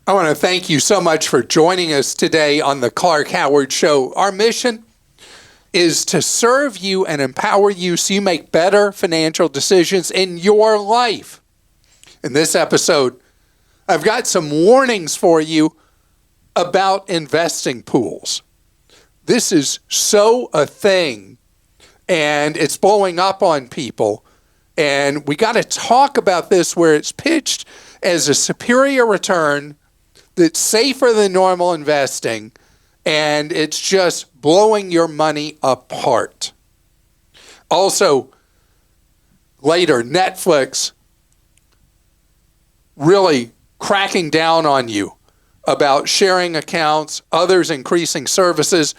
I want to thank you so much for joining us today on the Clark Howard Show. Our mission is to serve you and empower you so you make better financial decisions in your life. In this episode, I've got some warnings for you about investing pools. This is so a thing, and it's blowing up on people. And we got to talk about this where it's pitched as a superior return that's safer than normal investing, and it's just blowing your money apart. Also, later, Netflix really cracking down on you about sharing accounts, others increasing services.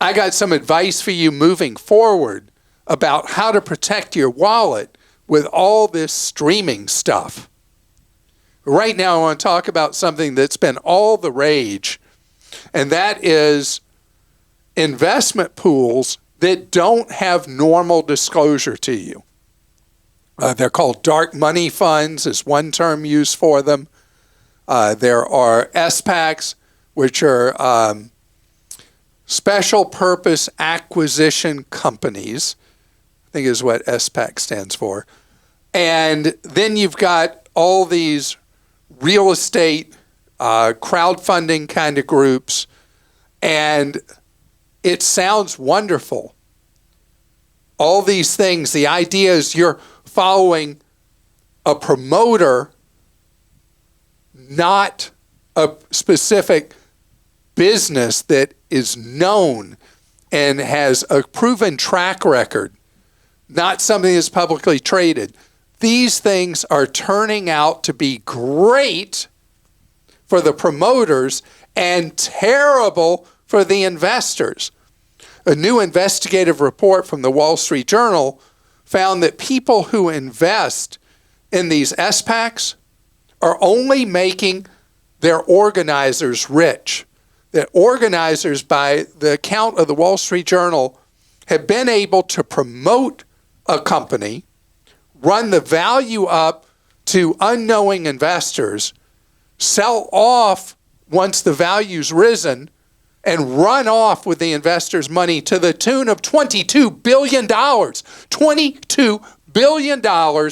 I got some advice for you moving forward about how to protect your wallet with all this streaming stuff. Right now, I want to talk about something that's been all the rage, and that is investment pools that don't have normal disclosure to you. They're called dark money funds, is one term used for them. There are SPACs, which are special purpose acquisition companies, I think is what SPAC stands for. And then you've got all these real estate, crowdfunding kind of groups, and it sounds wonderful. All these things, the idea is you're following a promoter, not a specific business that is known and has a proven track record, not something that's publicly traded. These things are turning out to be great for the promoters and terrible for the investors. A new investigative report from the Wall Street Journal found that people who invest in these SPACs are only making their organizers rich. The organizers, by the account of the Wall Street Journal, have been able to promote a company, run the value up to unknowing investors, sell off once the value's risen, and run off with the investors' money to the tune of $22 billion. $22 billion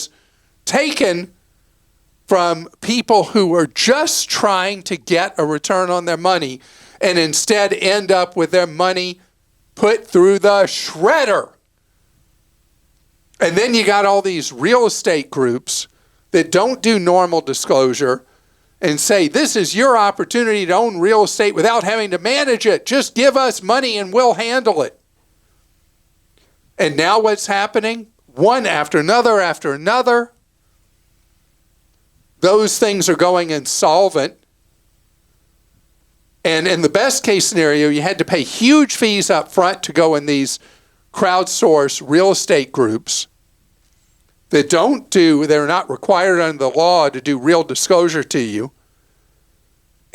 taken from people who are just trying to get a return on their money and instead end up with their money put through the shredder. And then you got all these real estate groups that don't do normal disclosure and say, this is your opportunity to own real estate without having to manage it. Just give us money and we'll handle it. And now what's happening? One after another. Those things are going insolvent. And in the best case scenario, you had to pay huge fees up front to go in these crowdsource real estate groups that they're not required under the law to do real disclosure to you.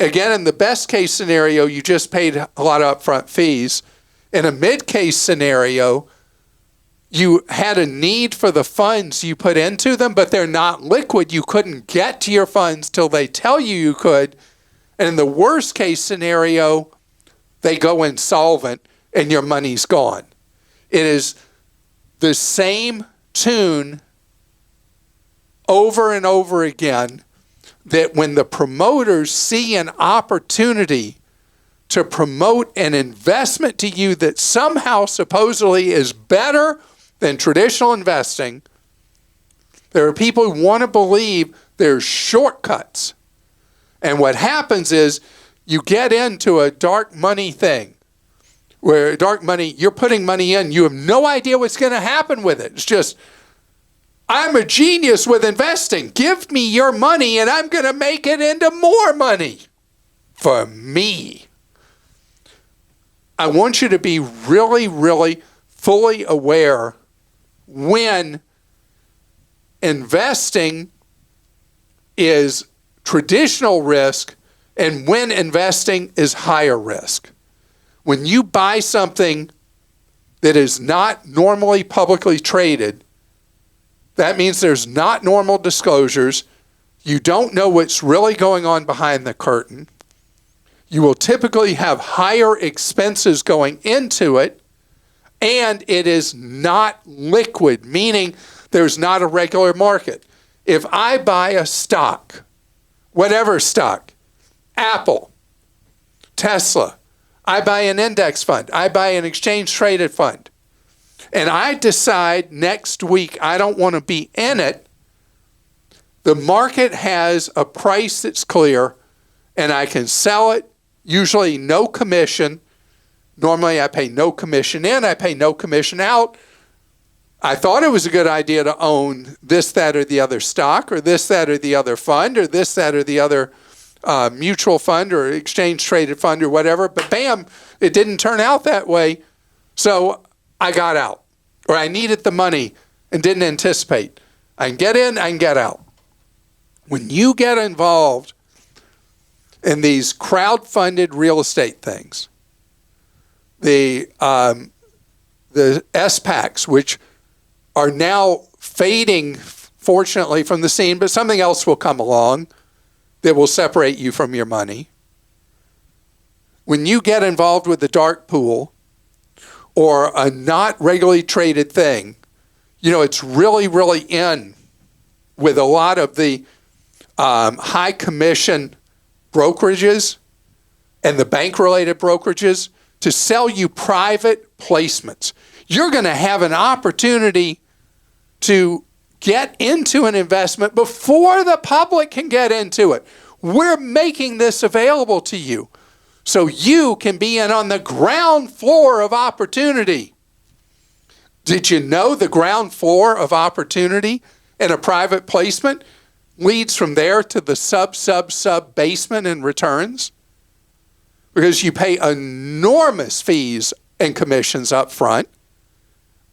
Again, in the best case scenario, you just paid a lot of upfront fees. In a mid-case scenario, you had a need for the funds you put into them, but they're not liquid. You couldn't get to your funds till they tell you could. And in the worst case scenario, they go insolvent and your money's gone. It is the same tune over and over again, that when the promoters see an opportunity to promote an investment to you that somehow supposedly is better than traditional investing, there are people who want to believe there's shortcuts. And what happens is you get into a dark money thing, where dark money, you're putting money in, you have no idea what's going to happen with it. It's just, I'm a genius with investing. Give me your money and I'm going to make it into more money for me. I want you to be really, really fully aware when investing is traditional risk and when investing is higher risk. When you buy something that is not normally publicly traded, that means there's not normal disclosures. You don't know what's really going on behind the curtain. You will typically have higher expenses going into it, and it is not liquid, meaning there's not a regular market. If I buy a stock, whatever stock, Apple, Tesla, I buy an index fund, I buy an exchange traded fund, and I decide next week I don't want to be in it, the market has a price that's clear, and I can sell it, usually no commission. Normally I pay no commission in, I pay no commission out. I thought it was a good idea to own this, that, or the other stock, or this, that, or the other fund, or this, that, or the other mutual fund, or exchange traded fund, or whatever. But bam, it didn't turn out that way. So I got out, or I needed the money and didn't anticipate. I can get in, I can get out. When you get involved in these crowd-funded real estate things, the SPACs, which are now fading, fortunately, from the scene, but something else will come along that will separate you from your money. When you get involved with the dark pool or a not regularly traded thing, it's really, really in with a lot of the high commission brokerages and the bank-related brokerages to sell you private placements. You're going to have an opportunity to get into an investment before the public can get into it. We're making this available to you so you can be in on the ground floor of opportunity. Did you know the ground floor of opportunity in a private placement leads from there to the sub basement in returns? Because you pay enormous fees and commissions up front,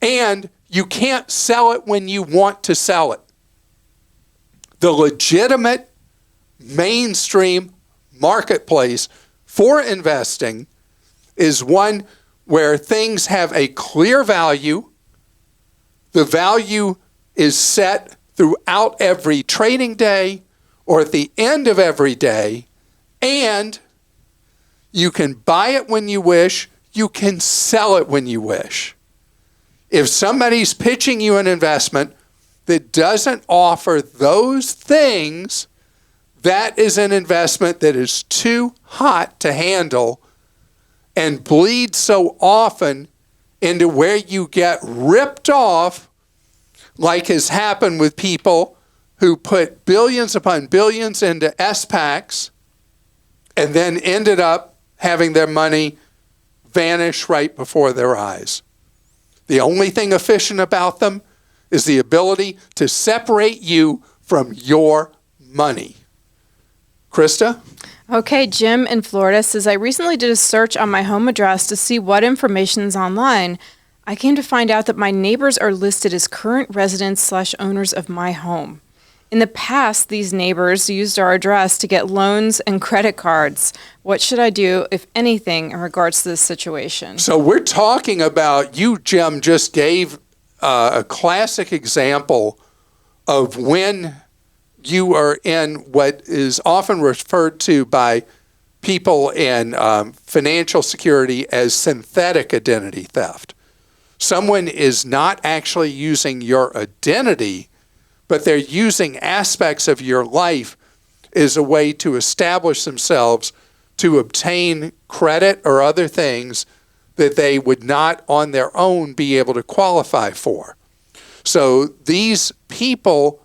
and you can't sell it when you want to sell it. The legitimate mainstream marketplace for investing is one where things have a clear value. The value is set throughout every trading day or at the end of every day, and you can buy it when you wish, you can sell it when you wish. If somebody's pitching you an investment that doesn't offer those things, that is an investment that is too hot to handle and bleeds so often into where you get ripped off, like has happened with people who put billions upon billions into SPACs and then ended up having their money vanish right before their eyes. The only thing efficient about them is the ability to separate you from your money. Christa? Okay, Jim in Florida says, I recently did a search on my home address to see what information is online. I came to find out that my neighbors are listed as current residents/owners of my home. In the past, these neighbors used our address to get loans and credit cards. What should I do, if anything, in regards to this situation? So we're talking about, you, Jim, just gave a classic example of when you are in what is often referred to by people in financial security as synthetic identity theft. Someone is not actually using your identity, but they're using aspects of your life as a way to establish themselves to obtain credit or other things that they would not on their own be able to qualify for. So these people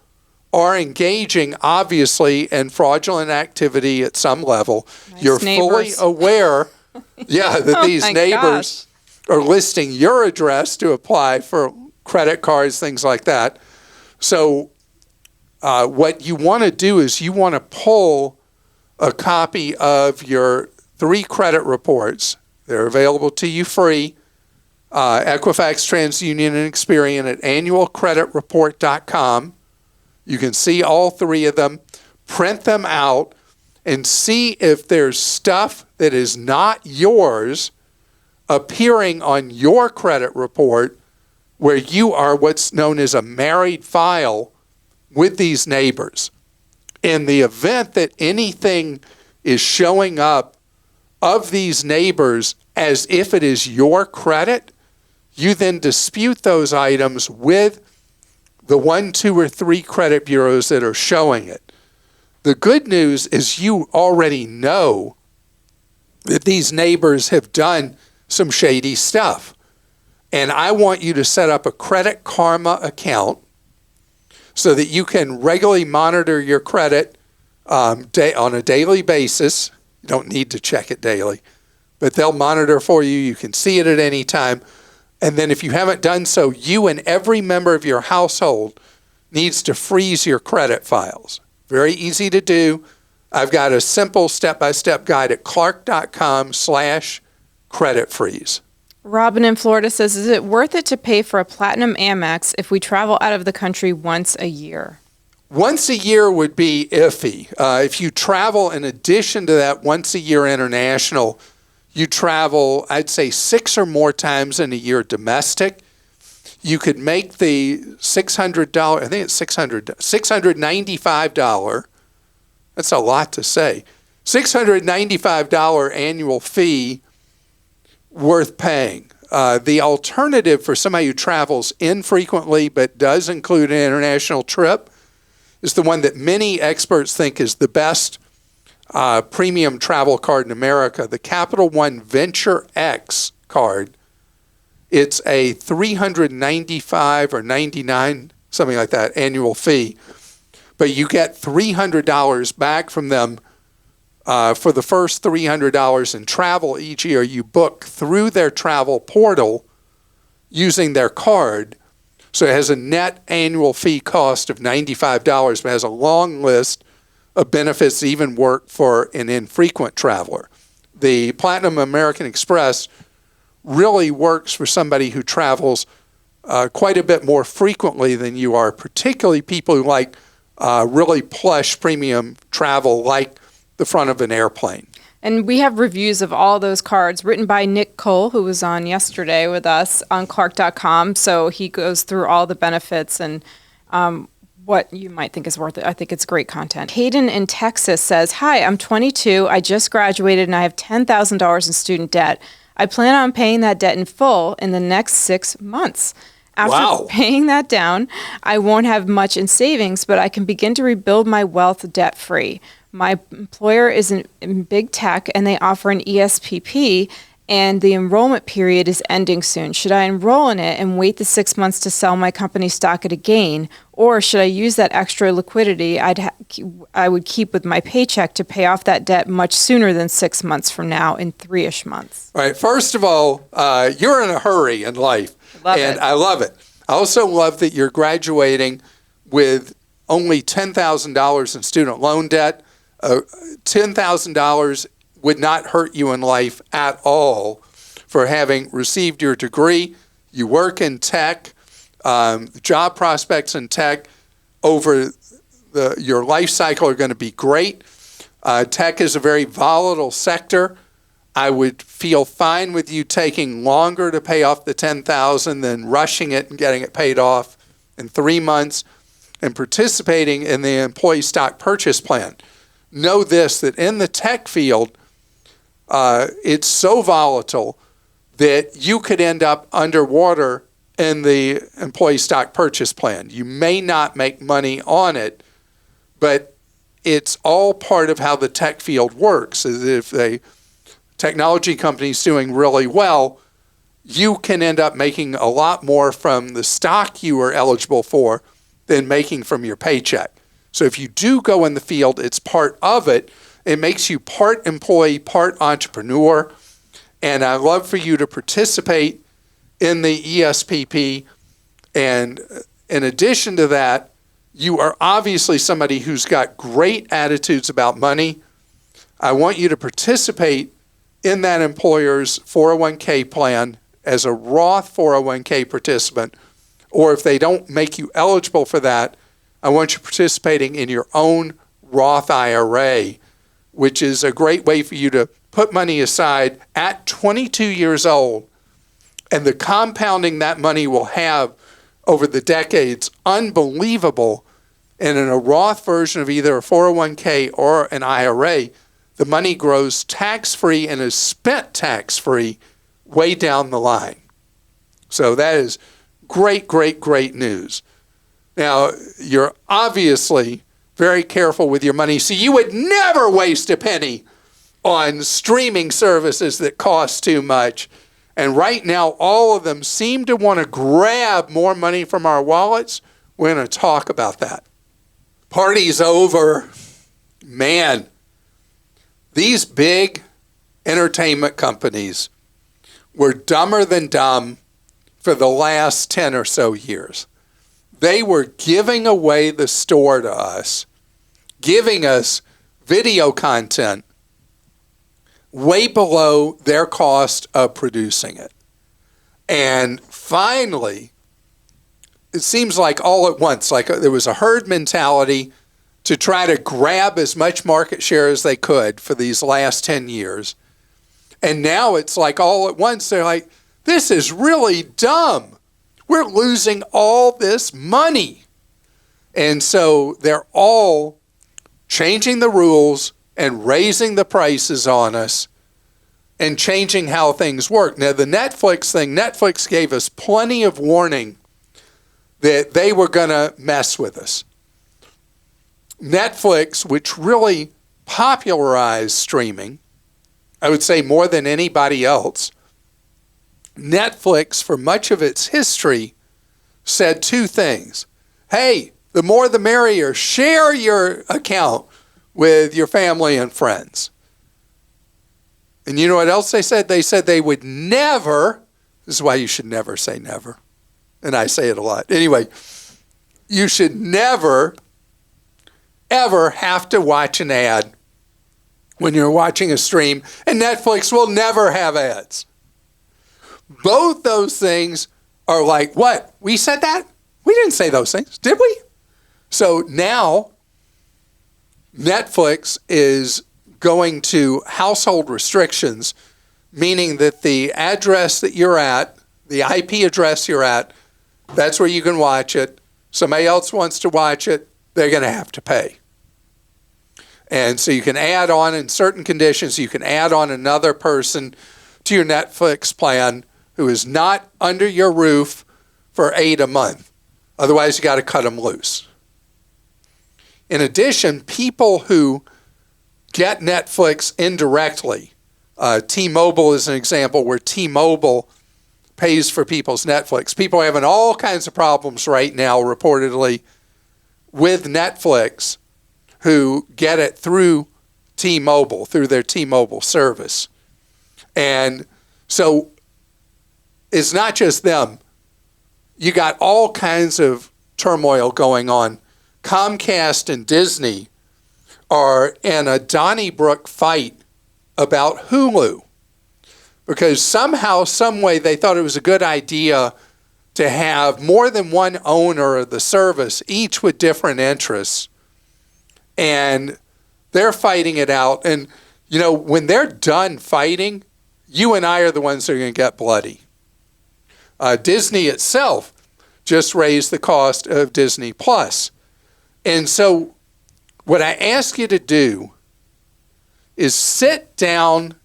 are engaging, obviously, in fraudulent activity at some level. Nice You're neighbors. fully aware, that these neighbors are listing your address to apply for credit cards, things like that. So what you want to do is you want to pull a copy of your 3 credit reports. They're available to you free. Equifax, TransUnion, and Experian at annualcreditreport.com. You can see all 3 of them, print them out, and see if there's stuff that is not yours appearing on your credit report where you are what's known as a married file with these neighbors. In the event that anything is showing up of these neighbors as if it is your credit, you then dispute those items with the 1, 2, or 3 credit bureaus that are showing it. The good news is you already know that these neighbors have done some shady stuff. And I want you to set up a Credit Karma account so that you can regularly monitor your credit on a daily basis. You don't need to check it daily, but they'll monitor for you. You can see it at any time. And then if you haven't done so, you and every member of your household needs to freeze your credit files. Very easy to do. I've got a simple step-by-step guide at clark.com/credit freeze. Robin in Florida says, is it worth it to pay for a Platinum Amex if we travel out of the country once a year? Once a year would be iffy. If you travel in addition to that once a year international, you travel, I'd say 6 or more times in a year domestic. You could make the $600, I think it's $695. That's a lot to say. $695 annual fee worth paying. The alternative for somebody who travels infrequently but does include an international trip is the one that many experts think is the best premium travel card in America, the Capital One Venture X card. It's a $395 or $99, something like that, annual fee. But you get $300 back from them for the first $300 in travel each year you book through their travel portal using their card. So it has a net annual fee cost of $95, but has a long list of benefits that even work for an infrequent traveler. The Platinum American Express really works for somebody who travels quite a bit more frequently than you are, particularly people who like really plush premium travel like the front of an airplane. And we have reviews of all those cards written by Nick Cole, who was on yesterday with us on Clark.com. So he goes through all the benefits and what you might think is worth it. I think it's great content. Hayden in Texas says, hi, I'm 22. I just graduated and I have $10,000 in student debt. I plan on paying that debt in full in the next 6 months. After paying that down, I won't have much in savings, but I can begin to rebuild my wealth debt-free. My employer is in big tech, and they offer an ESPP, and the enrollment period is ending soon. Should I enroll in it and wait the 6 months to sell my company stock at a gain, or should I use that extra liquidity I would keep with my paycheck to pay off that debt much sooner than 6 months from now, in 3-ish months? All right. First of all, you're in a hurry in life, I love it. I also love that you're graduating with only $10,000 in student loan debt. $10,000 would not hurt you in life at all for having received your degree. You work in tech, job prospects in tech over your life cycle are going to be great. Tech is a very volatile sector. I would feel fine with you taking longer to pay off the $10,000 than rushing it and getting it paid off in 3 months and participating in the employee stock purchase plan. Know this, that in the tech field, it's so volatile that you could end up underwater in the employee stock purchase plan. You may not make money on it, but it's all part of how the tech field works. Is if a technology company is doing really well, you can end up making a lot more from the stock you are eligible for than making from your paycheck. So if you do go in the field, it's part of it. It makes you part employee, part entrepreneur. And I love for you to participate in the ESPP. And in addition to that, you are obviously somebody who's got great attitudes about money. I want you to participate in that employer's 401k plan as a Roth 401k participant. Or if they don't make you eligible for that, I want you participating in your own Roth IRA, which is a great way for you to put money aside at 22 years old. And the compounding that money will have over the decades, unbelievable. And in a Roth version of either a 401k or an IRA, the money grows tax-free and is spent tax-free way down the line. So that is great, great, great news. Now, you're obviously very careful with your money, so you would never waste a penny on streaming services that cost too much. And right now, all of them seem to want to grab more money from our wallets. We're going to talk about that. Party's over. Man, these big entertainment companies were dumber than dumb for the last 10 or so years. They were giving away the store to us, giving us video content way below their cost of producing it. And finally, it seems like all at once, like there was a herd mentality to try to grab as much market share as they could for these last 10 years. And now it's like all at once, they're like, this is really dumb. We're losing all this money. And so they're all changing the rules and raising the prices on us and changing how things work. Now, the Netflix thing, Netflix gave us plenty of warning that they were going to mess with us. Netflix, which really popularized streaming, I would say more than anybody else, Netflix, for much of its history, said two things. Hey, the more the merrier. Share your account with your family and friends. And you know what else they said? They said they would never, this is why you should never say never, and I say it a lot. Anyway, you should never, ever have to watch an ad when you're watching a stream, and Netflix will never have ads. Both those things are like, what? We said that? We didn't say those things, did we? So now Netflix is going to household restrictions, meaning that the address that you're at, the IP address you're at, that's where you can watch it. Somebody else wants to watch it, they're going to have to pay. And so you can add on, in certain conditions, you can add on another person to your Netflix plan who is not under your roof for $8 a month. Otherwise, you got to cut them loose. In addition, people who get Netflix indirectly, T-Mobile is an example where T-Mobile pays for people's Netflix. People are having all kinds of problems right now, reportedly, with Netflix who get it through T-Mobile, through their T-Mobile service. And so it's not just them. You got all kinds of turmoil going on. Comcast and Disney are in a Donnybrook fight about Hulu because somehow, some way, they thought it was a good idea to have more than one owner of the service, each with different interests. And they're fighting it out. And, you know, when they're done fighting, you and I are the ones that are going to get bloody. Disney itself just raised the cost of Disney Plus. And so what I ask you to do is sit down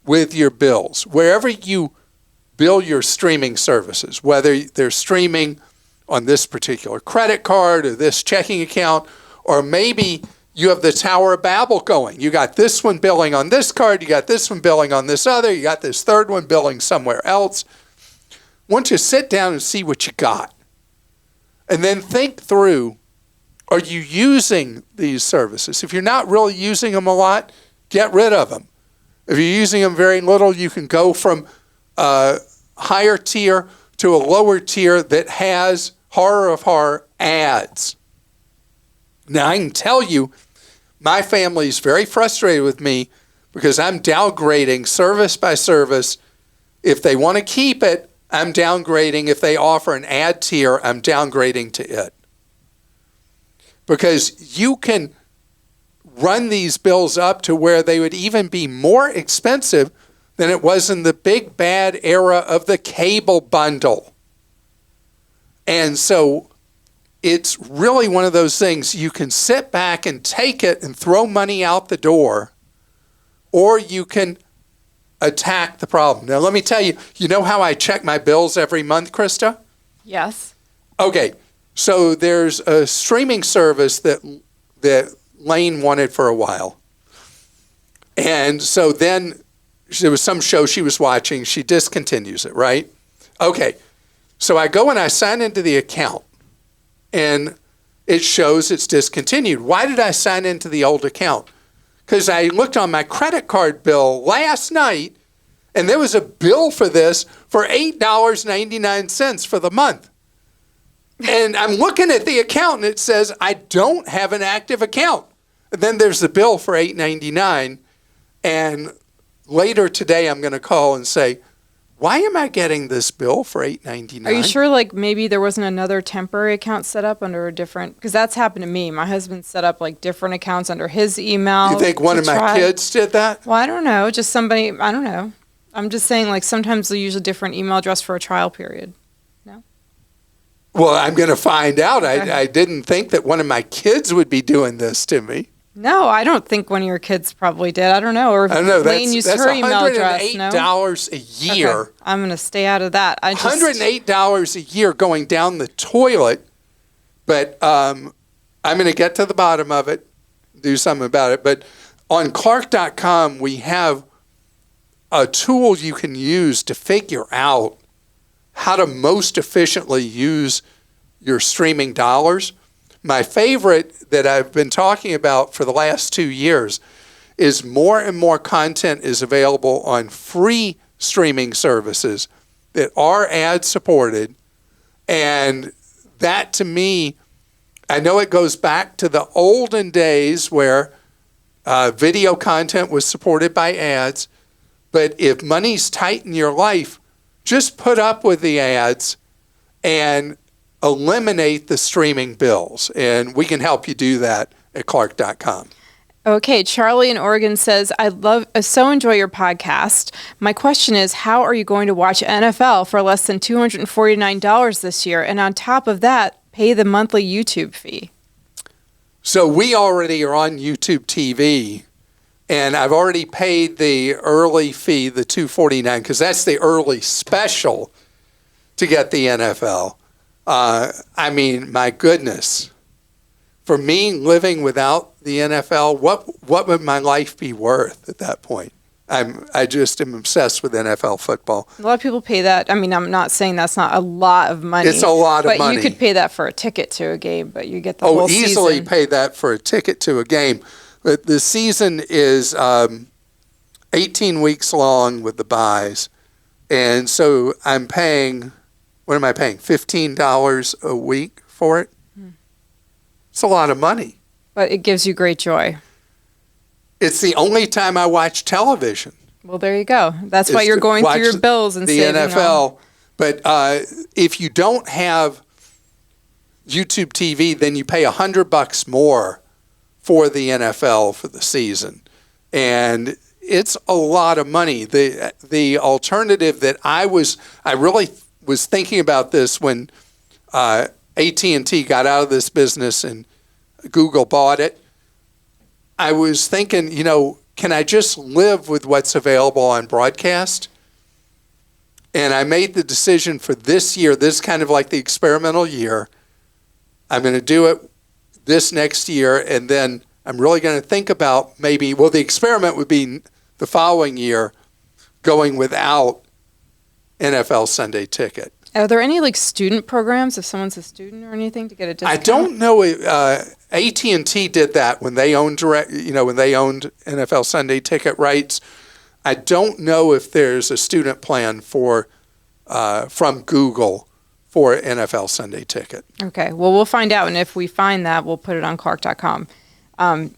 with your bills, wherever you bill your streaming services, whether they're streaming on this particular credit card or this checking account, or maybe you have the Tower of Babel going. You got this one billing on this card, you got this one billing on this other, you got this third one billing somewhere else. Why don't you sit down and see what you got? And then think through, are you using these services? If you're not really using them a lot, get rid of them. If you're using them very little, you can go from a higher tier to a lower tier that has, horror of horror, ads. Now, I can tell you, my family is very frustrated with me because I'm downgrading service by service. If they want to keep it, I'm downgrading. If they offer an ad tier, I'm downgrading to it. Because you can run these bills up to where they would even be more expensive than it was in the big bad era of the cable bundle. And so it's really one of those things you can sit back and take it and throw money out the door, or you can attack the problem. Now, let me tell you, you know how I check my bills every month, Christa? Yes. Okay, so there's a streaming service that Lane wanted for a while. And so then there was some show she was watching. She discontinues it, right? Okay, so I go and I sign into the account, and it shows it's discontinued. Why did I sign into the old account? Because I looked on my credit card bill last night, and there was a bill for this for $8.99 for the month. And I'm looking at the account, and it says, I don't have an active account. And then there's the bill for $8.99. And later today, I'm going to call and say, why am I getting this bill for $8.99? Are you sure, like, maybe there wasn't another temporary account set up under a different, because that's happened to me. My husband set up, like, different accounts under his email. You think one of my kids did that? Well, I don't know. Just somebody, I don't know. I'm just saying, like, sometimes they'll use a different email address for a trial period. No? Well, I'm going to find out. Okay. I didn't think that one of my kids would be doing this to me. No, I don't think one of your kids probably did. I don't know. Or I don't know. Lane used her email address. No? $108 a year. Okay. I'm going to stay out of that. $108 a year going down the toilet. But I'm going to get to the bottom of it, do something about it. But on Clark.com, we have a tool you can use to figure out how to most efficiently use your streaming dollars. My favorite that I've been talking about for the last 2 years is more and more content is available on free streaming services that are ad supported. And that to me, I know it goes back to the olden days where video content was supported by ads. But if money's tight in your life, just put up with the ads and eliminate the streaming bills. And we can help you do that at Clark.com. Okay, Charlie in Oregon says, I so enjoy your podcast. My question is, how are you going to watch NFL for less than $249 this year? And on top of that, pay the monthly YouTube fee. So we already are on YouTube TV. And I've already paid the early fee, the $249, because that's the early special to get the NFL. I mean, my goodness. For me, living without the NFL, what would my life be worth at that point? I just am obsessed with NFL football. A lot of people pay that. I mean, I'm not saying that's not a lot of money. It's a lot of money. But you could pay that for a ticket to a game, but you get the whole season. Easily pay that for a ticket to a game. But the season is 18 weeks long with the buys. And so I'm paying, what am I paying, $15 a week for it? It's a lot of money. But it gives you great joy. It's the only time I watch television. Well, there you go. That's why you're going through your bills and saving the NFL. But if you don't have YouTube TV, then you pay $100 more for the NFL for the season. And it's a lot of money. The alternative that I really was thinking about this when AT&T got out of this business and Google bought it. I was thinking, can I just live with what's available on broadcast? And I made the decision for this year, this is kind of like the experimental year. I'm going to do it this next year, and then I'm really going to think about maybe, the experiment would be the following year going without NFL Sunday Ticket. Are there any student programs if someone's a student or anything to get a discount? I don't know. AT&T did that when they owned when they owned NFL Sunday Ticket rights. I don't know if there's a student plan from Google for NFL Sunday Ticket. Okay. Well, we'll find out, and if we find that, we'll put it on Clark.com.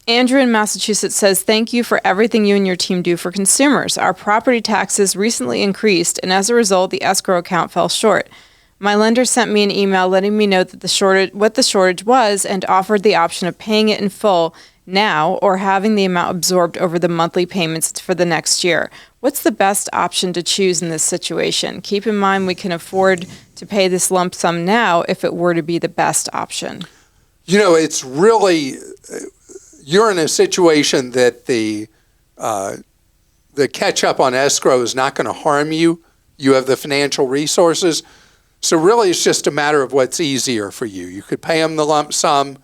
Andrew in Massachusetts says, thank you for everything you and your team do for consumers. Our property taxes recently increased, and as a result, the escrow account fell short. My lender sent me an email letting me know that what the shortage was and offered the option of paying it in full now or having the amount absorbed over the monthly payments for the next year. What's the best option to choose in this situation? Keep in mind we can afford to pay this lump sum now if it were to be the best option? It's really, you're in a situation that the catch up on escrow is not going to harm you. You have the financial resources. So really it's just a matter of what's easier for you. You could pay them the lump sum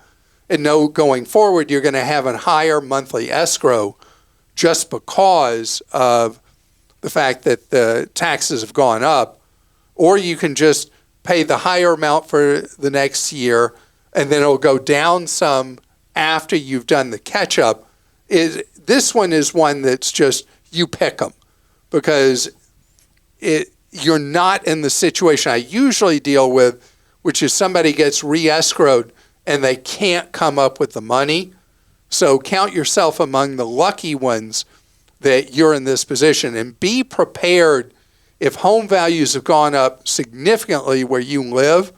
and know going forward you're going to have a higher monthly escrow just because of the fact that the taxes have gone up. Or you can just pay the higher amount for the next year and then it'll go down some after you've done the catch up. This one is one that's just you pick them because you're not in the situation I usually deal with, which is somebody gets re-escrowed and they can't come up with the money. So count yourself among the lucky ones that you're in this position, and be prepared if home values have gone up significantly where you live.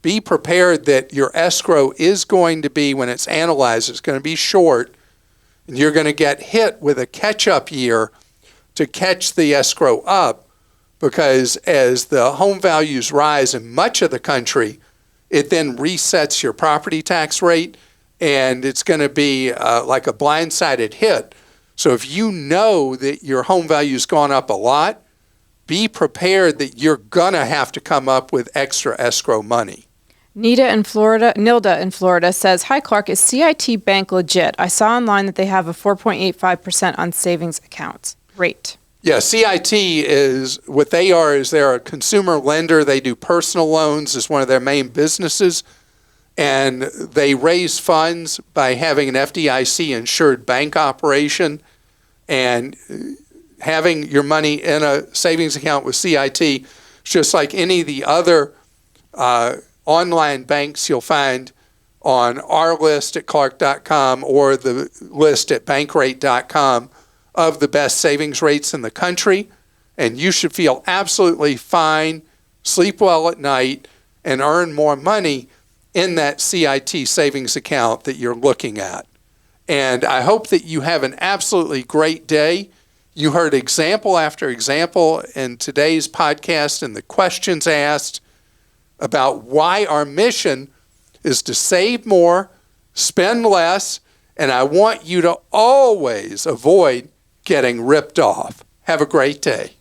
Be prepared that your escrow is going to be, when it's analyzed, it's going to be short, and you're going to get hit with a catch-up year to catch the escrow up, because as the home values rise in much of the country, it then resets your property tax rate, and it's going to be like a blindsided hit. So if you know that your home value's gone up a lot, be prepared that you're going to have to come up with extra escrow money. Nilda in Florida says, "Hi Clark, is CIT Bank legit? I saw online that they have a 4.85% on savings accounts rate." Yeah, CIT is, what they are is they're a consumer lender. They do personal loans as one of their main businesses, and they raise funds by having an FDIC insured bank operation, and having your money in a savings account with CIT, just like any of the other online banks you'll find on our list at clark.com or the list at bankrate.com of the best savings rates in the country. And you should feel absolutely fine, sleep well at night, and earn more money in that CIT savings account that you're looking at. And I hope that you have an absolutely great day. You heard example after example in today's podcast and the questions asked about why our mission is to save more, spend less, and I want you to always avoid getting ripped off. Have a great day.